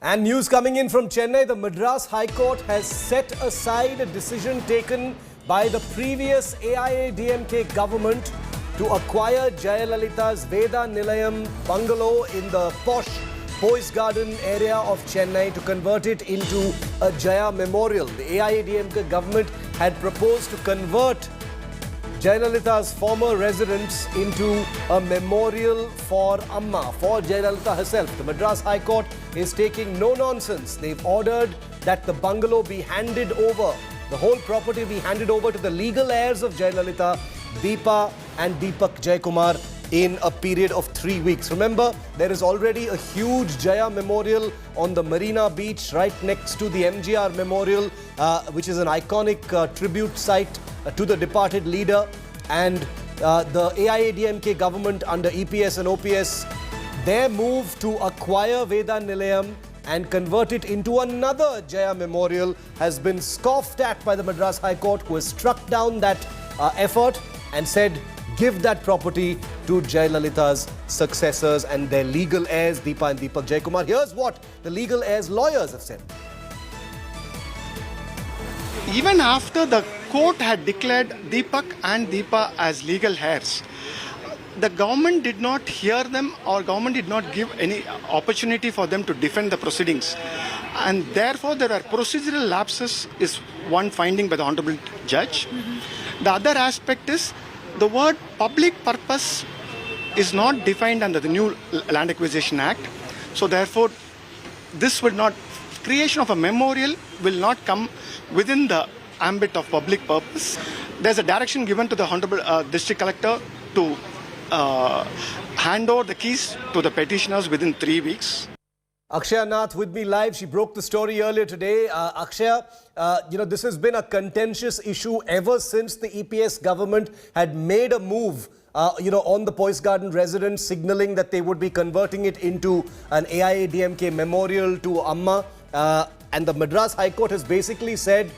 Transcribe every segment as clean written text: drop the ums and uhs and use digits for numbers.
And news coming in from Chennai, the Madras High Court has set aside a decision taken by the previous AIADMK government to acquire Jayalalitha's Veda Nilayam bungalow in the posh Boys Garden area of Chennai to convert it into a Jaya Memorial. The AIADMK government had proposed to convert Jayalalitha's former residence into a memorial for Amma, for Jayalalitha herself. The Madras High Court is taking no nonsense. They've ordered that the bungalow be handed over, the whole property be handed over to the legal heirs of Jayalalitha, Deepa and Deepak Jaikumar, in a period of 3 weeks. Remember, there is already a huge Jaya Memorial on the Marina Beach right next to the MGR Memorial, which is an iconic tribute site to the departed leader. And the AIADMK government under EPS and OPS, their move to acquire Veda Nilayam and convert it into another Jaya Memorial has been scoffed at by the Madras High Court, who has struck down that effort and said, give that property to Jayalalitha's successors and their legal heirs, Deepa and Deepak Jaikumar. Here's what the legal heirs' lawyers have said. Even after the court had declared Deepak and Deepa as legal heirs, the government did not hear them, or government did not give any opportunity for them to defend the proceedings. And therefore, there are procedural lapses, is one finding by the Honorable Judge. The other aspect is the word public purpose is not defined under the new Land Acquisition Act. So therefore, this will not, creation of a memorial will not come within the ambit of public purpose. There's a direction given to the Honorable District Collector to hand over the keys to the petitioners within 3 weeks. Akshaya Nath with me live. She broke the story earlier today. Akshaya, this has been a contentious issue ever since the EPS government had made a move, on the Boys Garden residence, signaling that they would be converting it into an AIADMK memorial to Amma. And the Madras High Court has basically said,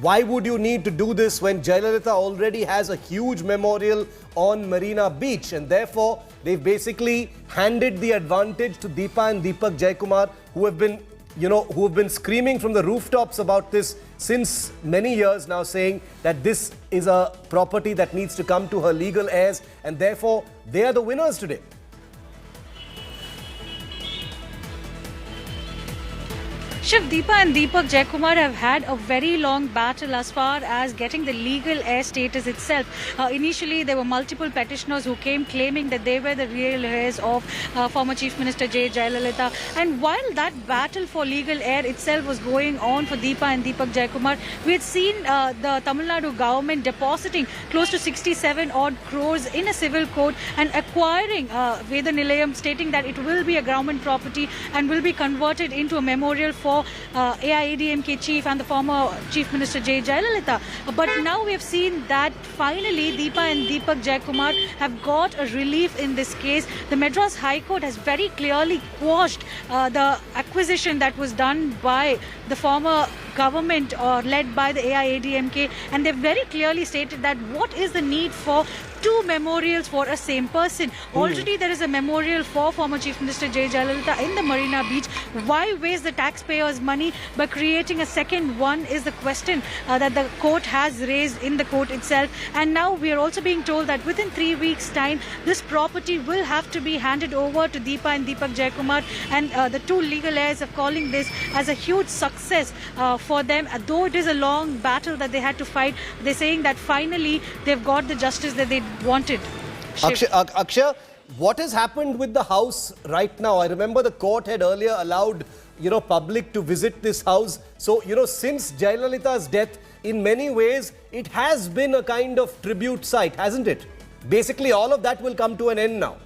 why would you need to do this when Jayalalitha already has a huge memorial on Marina Beach? And therefore, they've basically handed the advantage to Deepa and Deepak Jaikumar, who have been screaming from the rooftops about this since many years now, saying that this is a property that needs to come to her legal heirs, and therefore they are the winners today. Shiv, Deepa and Deepak Jaikumar have had a very long battle as far as getting the legal heir status itself. Initially, there were multiple petitioners who came claiming that they were the real heirs of former Chief Minister J. Jayalalitha. And while that battle for legal heir itself was going on for Deepa and Deepak Jaikumar, we had seen the Tamil Nadu government depositing close to 67 odd crores in a civil court and acquiring Veda Nilayam, stating that it will be a government property and will be converted into a memorial for AIADMK chief and the former Chief Minister J. Jayalalitha. But now we have seen that finally Deepa and Deepak Jaikumar have got a relief in this case. The Madras High Court has very clearly quashed the acquisition that was done by the former government led by the AIADMK, and they've very clearly stated that what is the need for two memorials for a same person. Already there is a memorial for former Chief Minister J. Jayalalitha in the Marina Beach. Why waste the taxpayers' money by creating a second one is the question that the court has raised in the court itself. And now we are also being told that within 3 weeks' time, this property will have to be handed over to Deepa and Deepak Jaikumar. And the two legal heirs are calling this as a huge success for them. Though it is a long battle that they had to fight, they're saying that finally they've got the justice that they wanted. Akshay, what has happened with the house right now? I remember the court had earlier allowed, public to visit this house. So, since Jayalalitha's death, in many ways, it has been a kind of tribute site, hasn't it? Basically, all of that will come to an end now.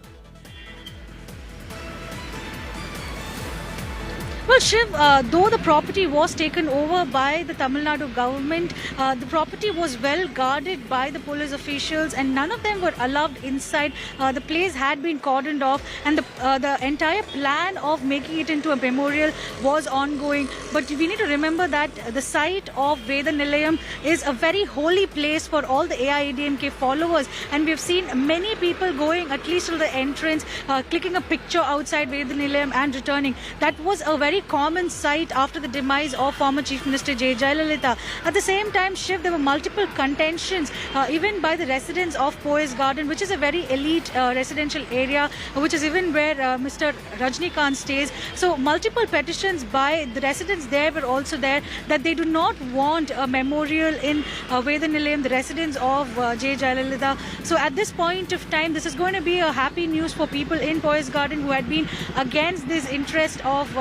Well, Shiv, though the property was taken over by the Tamil Nadu government, the property was well guarded by the police officials and none of them were allowed inside. The place had been cordoned off and the entire plan of making it into a memorial was ongoing. But we need to remember that the site of Veda Nilayam is a very holy place for all the AIADMK followers, and we have seen many people going at least to the entrance, clicking a picture outside Veda Nilayam and returning. That was a very very common sight after the demise of former Chief Minister J. Jayalalitha. At the same time, Shiv, there were multiple contentions, even by the residents of Poise Garden, which is a very elite residential area, which is even where Mr. Rajnikant stays. So multiple petitions by the residents there were also there that they do not want a memorial in Veda Nilayam, the residence of J. Jayalalitha. So at this point of time, this is going to be a happy news for people in Poise Garden who had been against this interest of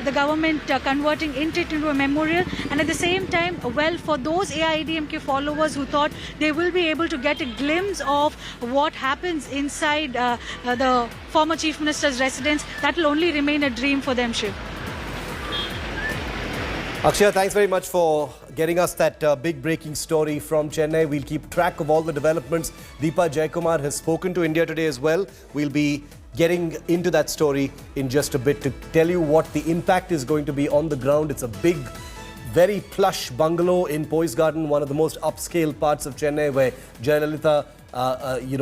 the government converting it into a memorial. And at the same time, well, for those AIADMK followers who thought they will be able to get a glimpse of what happens inside the former Chief Minister's residence, that will only remain a dream for them, Shiv. Akshaya, thanks very much for getting us that big breaking story from Chennai. We'll keep track of all the developments. Deepa Jaikumar has spoken to India Today as well. We'll be getting into that story in just a bit to tell you what the impact is going to be on the ground. It's a big, very plush bungalow in Poise Garden, one of the most upscale parts of Chennai, where Jayalalitha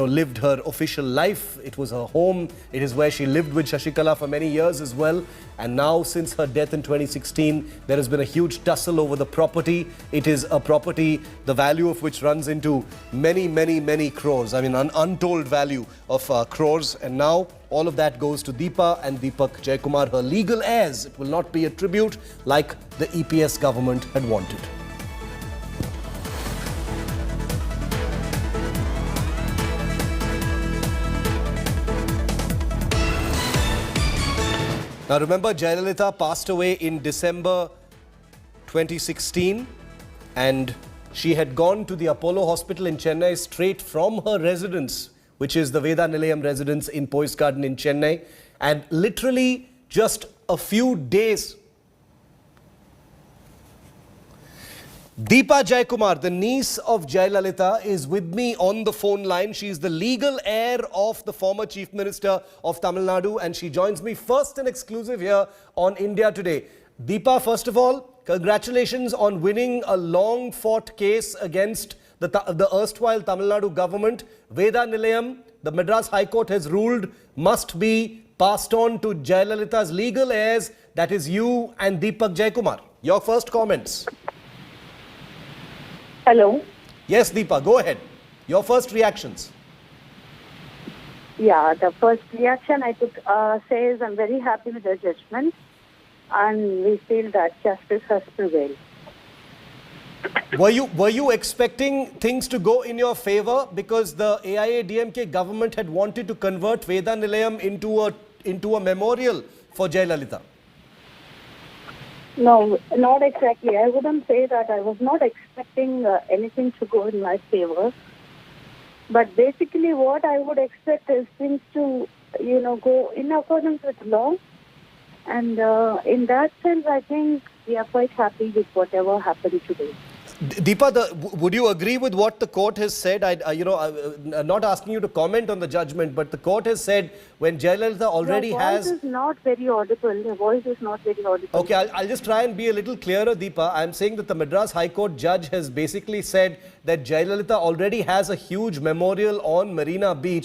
lived her official life. It was her home. It is where she lived with Shashikala for many years as well. And now, since her death in 2016, there has been a huge tussle over the property. It is a property, the value of which runs into many, many, many crores. I mean, an untold value of crores. And now, all of that goes to Deepa and Deepak Jaikumar, her legal heirs. It will not be a tribute like the EPS government had wanted. Now remember, Jayalalitha passed away in December 2016 and she had gone to the Apollo Hospital in Chennai straight from her residence, which is the Veda Nilayam residence in Poise Garden in Chennai. And literally just a few days, Deepa Jaikumar, the niece of Jayalalitha, is with me on the phone line. She is the legal heir of the former Chief Minister of Tamil Nadu, and she joins me first and exclusive here on India Today. Deepa, first of all, congratulations on winning a long-fought case against the erstwhile Tamil Nadu government. Veda Nilayam, the Madras High Court has ruled, must be passed on to Jayalalitha's legal heirs, that is you and Deepak Jaikumar. Your first comments. Hello. Yes, Deepa, go ahead. Your first reactions. Yeah, the first reaction I could say is I'm very happy with the judgment and we feel that justice has prevailed. Were you expecting things to go in your favor because the AIADMK government had wanted to convert Veda Nilayam into a memorial for Jayalalitha? No, not exactly. I wouldn't say that. I was not expecting anything to go in my favor. But basically what I would expect is things to, go in accordance with law. And in that sense, I think we are quite happy with whatever happened today. Deepa, would you agree with what the court has said? I'm not asking you to comment on the judgment, but the court has said when Jayalalitha already has... Your voice is not very audible. Your voice is not very audible. Okay, I'll just try and be a little clearer, Deepa. I'm saying that the Madras High Court judge has basically said that Jayalalitha already has a huge memorial on Marina Beach